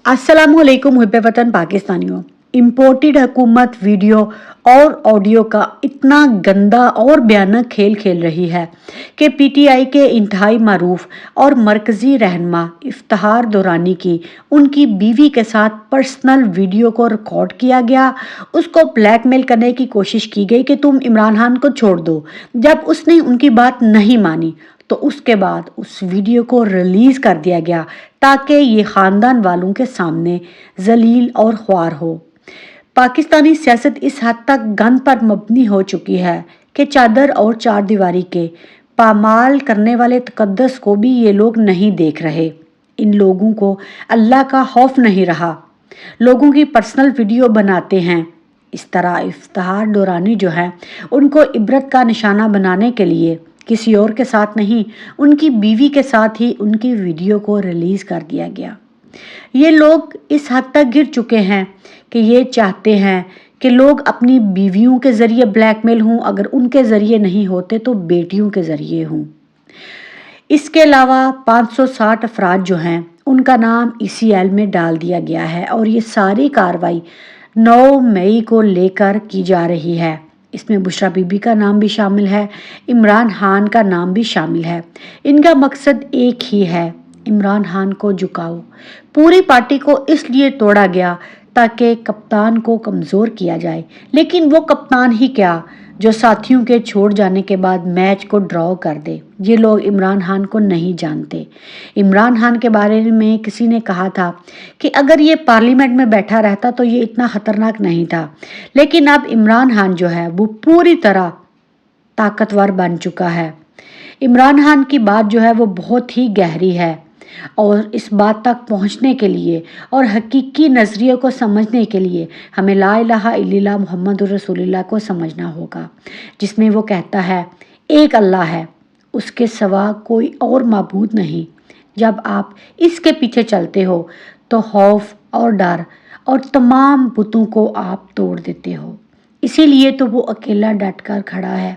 अस्सलामुअलैकुम मुहिब्बे वतन पाकिस्तानियों। इम्पोर्टेड हुकूमत वीडियो और ऑडियो का इतना गंदा और भयानक खेल खेल रही है कि पीटीआई के इंतहाई मारूफ और मरकज़ी रहनुमा इफ्तिखार दुरानी की उनकी बीवी के साथ पर्सनल वीडियो को रिकॉर्ड किया गया। उसको ब्लैकमेल करने की कोशिश की गई कि तुम इमरान खान को छोड़ दो। जब उसने उनकी बात नहीं मानी तो उसके बाद उस वीडियो को रिलीज़ कर दिया गया ताकि ये ख़ानदान वालों के सामने जलील और ख्वार हो। पाकिस्तानी सियासत इस हद तक गंद पर मबनी हो चुकी है कि चादर और चार दीवारी के पामाल करने वाले तकद्दस को भी ये लोग नहीं देख रहे। इन लोगों को अल्लाह का खौफ नहीं रहा, लोगों की पर्सनल वीडियो बनाते हैं। इस तरह इफ्तिखार दुरानी जो है उनको इबरत का निशाना बनाने के लिए किसी और के साथ नहीं, उनकी बीवी के साथ ही उनकी वीडियो को रिलीज़ कर दिया गया। ये लोग इस हद तक गिर चुके हैं कि ये चाहते हैं कि लोग अपनी बीवियों के ज़रिए ब्लैकमेल हों, अगर उनके ज़रिए नहीं होते तो बेटियों के ज़रिए हों। इसके अलावा 560 अफराद जो हैं उनका नाम ECL में डाल दिया गया है और ये सारी कार्रवाई 9 मई को लेकर की जा रही है। इसमें बुशरा बीबी का नाम भी शामिल है, इमरान खान का नाम भी शामिल है। इनका मकसद एक ही है, इमरान खान को झुकाओ। पूरी पार्टी को इसलिए तोड़ा गया ताकि कप्तान को कमज़ोर किया जाए, लेकिन वो कप्तान ही क्या जो साथियों के छोड़ जाने के बाद मैच को ड्रॉ कर दे। ये लोग इमरान खान को नहीं जानते। इमरान खान के बारे में किसी ने कहा था कि अगर ये पार्लियामेंट में बैठा रहता तो ये इतना ख़तरनाक नहीं था, लेकिन अब इमरान खान जो है वो पूरी तरह ताकतवर बन चुका है। इमरान खान की बात जो है वो बहुत ही गहरी है और इस बात तक पहुंचने के लिए और हकीकी नज़रिए को समझने के लिए हमें ला इलाहा इल्लल्लाह मुहम्मदुर रसूलुल्लाह को समझना होगा, जिसमें वो कहता है एक अल्लाह है, उसके सिवा कोई और माबूद नहीं। जब आप इसके पीछे चलते हो तो खौफ और डर और तमाम बुतों को आप तोड़ देते हो। इसीलिए तो वो अकेला डट कर खड़ा है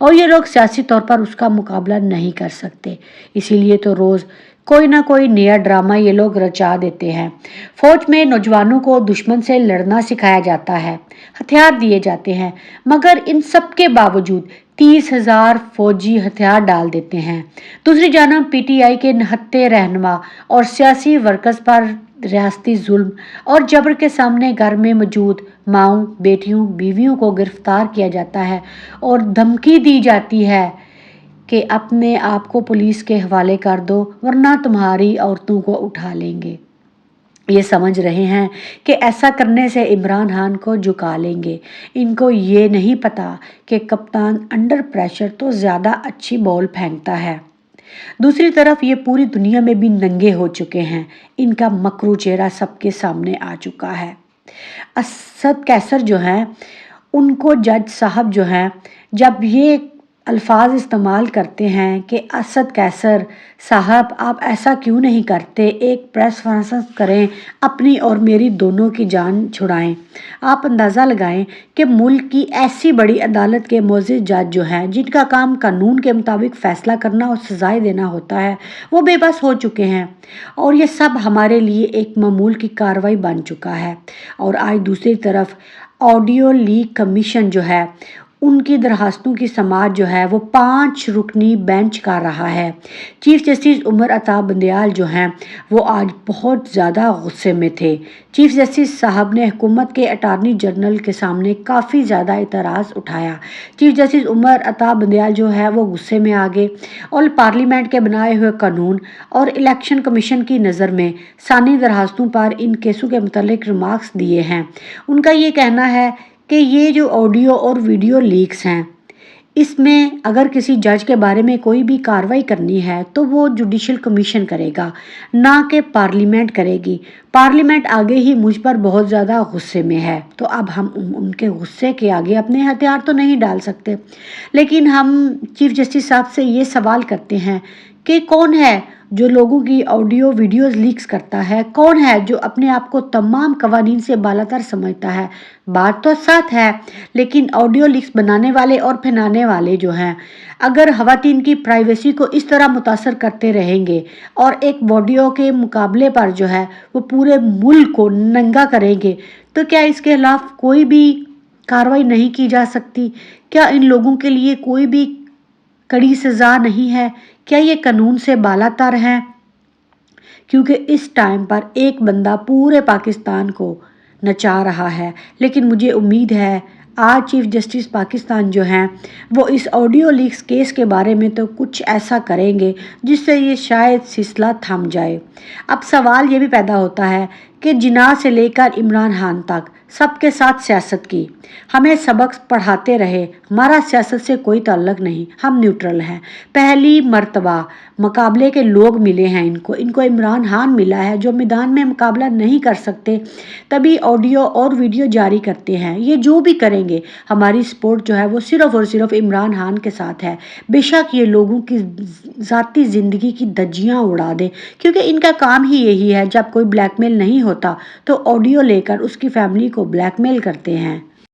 और ये लोग सियासी तौर पर उसका मुकाबला नहीं कर सकते। इसीलिए तो रोज़ कोई ना कोई नया ड्रामा ये लोग रचा देते हैं। फौज में नौजवानों को दुश्मन से लड़ना सिखाया जाता है, हथियार दिए जाते हैं, मगर इन सब के बावजूद 30,000 फौजी हथियार डाल देते हैं। दूसरी जानब PTI के निहत्थे रहनुमा और सियासी वर्कर्स पर रियासती जुल्म और जबर के सामने घर में मौजूद माओं, बेटियों, बीवियों को गिरफ्तार किया जाता है और धमकी दी जाती है कि अपने आप को पुलिस के हवाले कर दो वरना तुम्हारी औरतों को उठा लेंगे। ये समझ रहे हैं कि ऐसा करने से इमरान खान को झुका लेंगे। इनको ये नहीं पता कि कप्तान अंडर प्रेशर तो ज़्यादा अच्छी बॉल फेंकता है। दूसरी तरफ ये पूरी दुनिया में भी नंगे हो चुके हैं। इनका मकरू चेहरा सबके सामने आ चुका है। असद कैसर जो हैं उनको जज साहब जो हैं जब ये अल्फाज इस्तेमाल करते हैं कि असद कैसर साहब आप ऐसा क्यों नहीं करते, एक प्रेस कॉन्फ्रेंस करें, अपनी और मेरी दोनों की जान छुड़ाएं। आप अंदाज़ा लगाएं कि मुल्क की ऐसी बड़ी अदालत के मोअज़्ज़िज़ जज जो हैं जिनका काम कानून के मुताबिक फ़ैसला करना और सज़ाएं देना होता है, वो बेबस हो चुके हैं और ये सब हमारे लिए एक मामूल की कार्रवाई बन चुका है। और आज दूसरी तरफ ऑडियो लीक कमीशन जो है उनकी दरखास्तों की समाअत जो है वो 5 रुकनी बेंच कर रहा है। चीफ जस्टिस उमर अता बंदयाल जो हैं वो आज बहुत ज़्यादा गुस्से में थे। चीफ जस्टिस साहब ने हुकूमत के अटार्नी जनरल के सामने काफ़ी ज़्यादा इतराज़ उठाया। चीफ जस्टिस उमर अता बंदयाल जो है वो गुस्से में आ गए और पार्लियामेंट के बनाए हुए कानून और इलेक्शन कमीशन की नज़र में सानी दरखास्तों पर इन केसों के मुतल्लिक रिमार्क्स दिए हैं। उनका ये कहना है कि ये जो ऑडियो और वीडियो लीक्स हैं इसमें अगर किसी जज के बारे में कोई भी कार्रवाई करनी है तो वो जुडिशल कमीशन करेगा, ना कि पार्लियामेंट करेगी। पार्लियामेंट आगे ही मुझ पर बहुत ज़्यादा गुस्से में है, तो अब हम उनके गुस्से के आगे अपने हथियार तो नहीं डाल सकते। लेकिन हम चीफ जस्टिस साहब से ये सवाल करते हैं کہ کون ہے جو لوگوں کی آڈیو ویڈیوز لیکس کرتا ہے، کون ہے جو اپنے آپ کو تمام قوانین سے بالاتر سمجھتا ہے۔ بات تو سچ ہے، لیکن آڈیو لیکس بنانے والے اور پھیلانے والے جو ہیں، اگر خواتین کی پرائیویسی کو اس طرح متاثر کرتے رہیں گے اور ایک ویڈیو کے مقابلے پر جو ہے وہ پورے ملک کو ننگا کریں گے، تو کیا اس کے خلاف کوئی بھی کارروائی نہیں کی جا سکتی؟ کیا ان لوگوں کے لیے کوئی بھی کڑی سزا نہیں ہے؟ کیا یہ قانون سے بالاتر ہے؟ کیونکہ اس ٹائم پر ایک بندہ پورے پاکستان کو نچا رہا ہے، لیکن مجھے امید ہے آج چیف جسٹس پاکستان جو ہیں وہ اس آڈیو لیکس کیس کے بارے میں تو کچھ ایسا کریں گے جس سے یہ شاید سلسلہ تھم جائے۔ اب سوال یہ بھی پیدا ہوتا ہے کہ جناح سے لے کر عمران خان تک سب کے ساتھ سیاست کی ہمیں سبق پڑھاتے رہے، ہمارا سیاست سے کوئی تعلق نہیں، ہم نیوٹرل ہیں۔ پہلی مرتبہ مقابلے کے لوگ ملے ہیں ان کو عمران خان ملا ہے جو میدان میں مقابلہ نہیں کر سکتے، تبھی آڈیو اور ویڈیو جاری کرتے ہیں۔ یہ جو بھی کریں گے ہماری سپورٹ جو ہے وہ صرف اور صرف عمران خان کے ساتھ ہے، بے شک یہ لوگوں کی ذاتی زندگی کی دھجیاں اڑا دیں، کیونکہ ان کا کام ہی یہی ہے، جب کوئی بلیک میل نہیں ہوتا تو آڈیو لے کر اس کی فیملی کو بلیک میل کرتے ہیں۔